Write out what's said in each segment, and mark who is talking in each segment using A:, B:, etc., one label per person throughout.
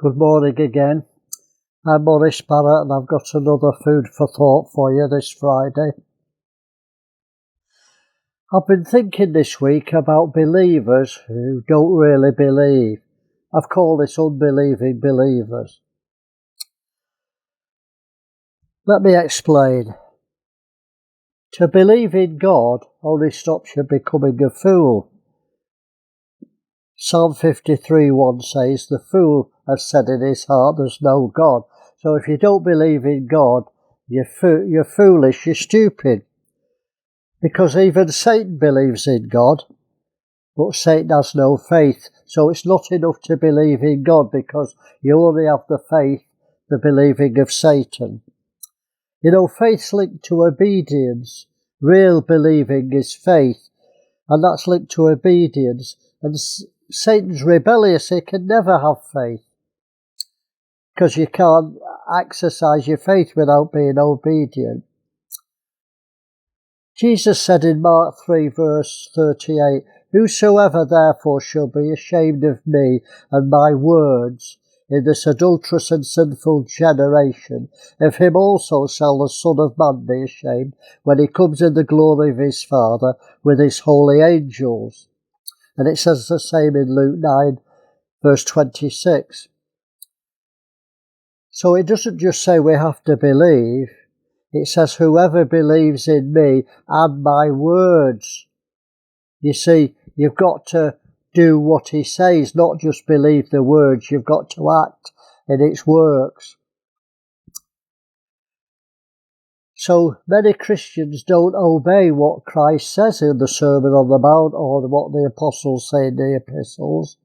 A: Good morning again. I'm Maurice and I've got another food for thought for you this Friday. I've been thinking this week about believers who don't really believe. I've called this unbelieving believers. Let me explain. To believe in God only stops you becoming a fool. Psalm 53:1 says, "The fool has said in his heart, there's no God." So if you don't believe in God, you're foolish, you're stupid. Because even Satan believes in God, but Satan has no faith. So it's not enough to believe in God because you only have the faith, the believing of Satan. You know, faith's linked to obedience. Real believing is faith, and that's linked to obedience. And Satan's rebellious, he can never have faith, because you can't exercise your faith without being obedient. Jesus said in Mark 3 verse 38, "Whosoever therefore shall be ashamed of me and my words in this adulterous and sinful generation, of him also shall the Son of Man be ashamed when he comes in the glory of his Father with his holy angels." And it says the same in Luke 9 verse 26. So it doesn't just say we have to believe. It says, "Whoever believes in me and my words." You see, you've got to do what he says, not just believe the words. You've got to act in its works. So many Christians don't obey what Christ says in the Sermon on the Mount or what the apostles say in the epistles.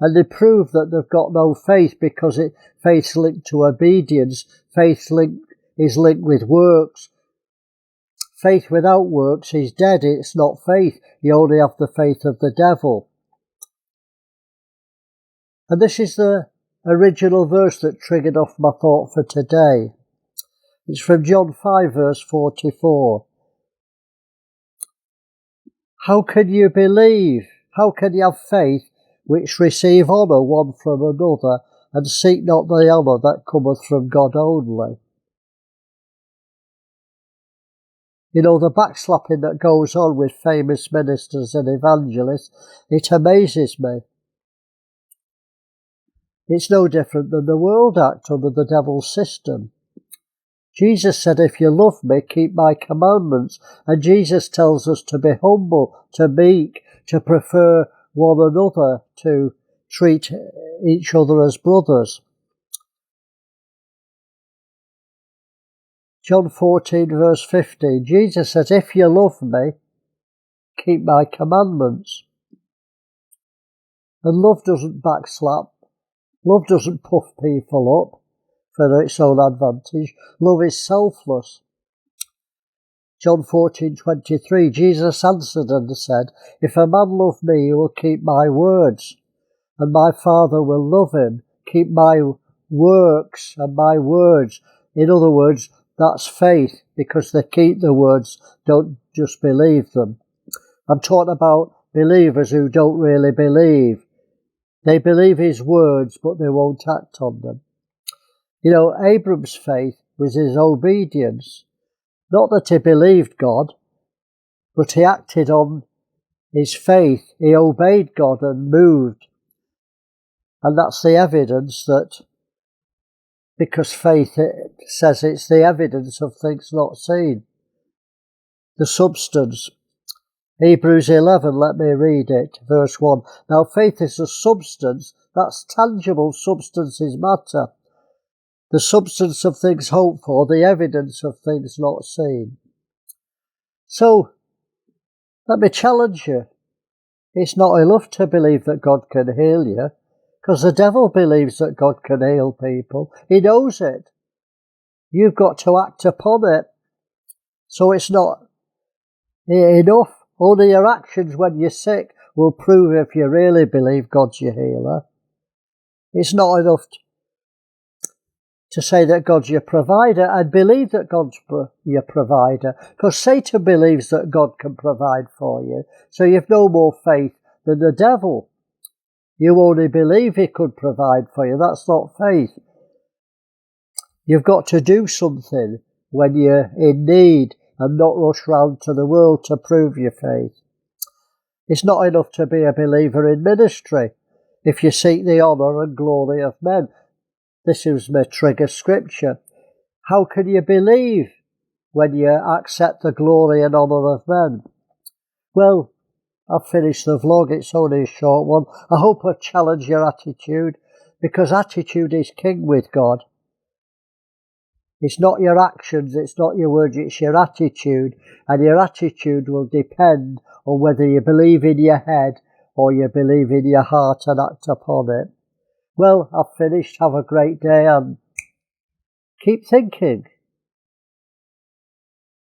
A: And they prove that they've got no faith because faith's linked to obedience. Faith is linked with works. Faith without works is dead. It's not faith. You only have the faith of the devil. And this is the original verse that triggered off my thought for today. It's from John 5 verse 44. "How can you believe? How can you have faith which receive honour one from another, and seek not the honour that cometh from God only?" You know, the backslapping that goes on with famous ministers and evangelists, it amazes me. It's no different than the world act under the devil's system. Jesus said, "If you love me, keep my commandments." And Jesus tells us to be humble, to meek, to prefer one another, to treat each other as brothers. John 14 verse 15, Jesus says, "If you love me, keep my commandments." And love doesn't backslap. Love doesn't puff people up for its own advantage. Love is selfless. John 14:23, Jesus answered and said, "If a man love me, he will keep my words, and my Father will love him, keep my works and my words." In other words, that's faith, because they keep the words, don't just believe them. I'm talking about believers who don't really believe. They believe his words, but they won't act on them. You know, Abram's faith was his obedience. Not that he believed God, but he acted on his faith. He obeyed God and moved. And that's the evidence that, because faith, it says it's the evidence of things not seen. The substance. Hebrews 11, let me read it, verse 1. "Now faith is a substance," that's tangible. Substance is matter. "The substance of things hoped for, the evidence of things not seen." So, let me challenge you. It's not enough to believe that God can heal you, because the devil believes that God can heal people. He knows it. You've got to act upon it. So it's not enough. Only your actions when you're sick will prove if you really believe God's your healer. It's not enough to say that God's your provider and believe that God's your provider, because Satan believes that God can provide for you. So you've no more faith than the devil. You only believe he could provide for you. That's not faith. You've got to do something when you're in need and not rush round to the world to prove your faith. It's not enough to be a believer in ministry if you seek the honour and glory of men. This is my trigger scripture. How can you believe when you accept the glory and honour of men? Well, I've finished the vlog. It's only a short one. I hope I've challenged your attitude, because attitude is king with God. It's not your actions, it's not your words, it's your attitude. And your attitude will depend on whether you believe in your head or you believe in your heart and act upon it. Well, I've finished. Have a great day and keep thinking.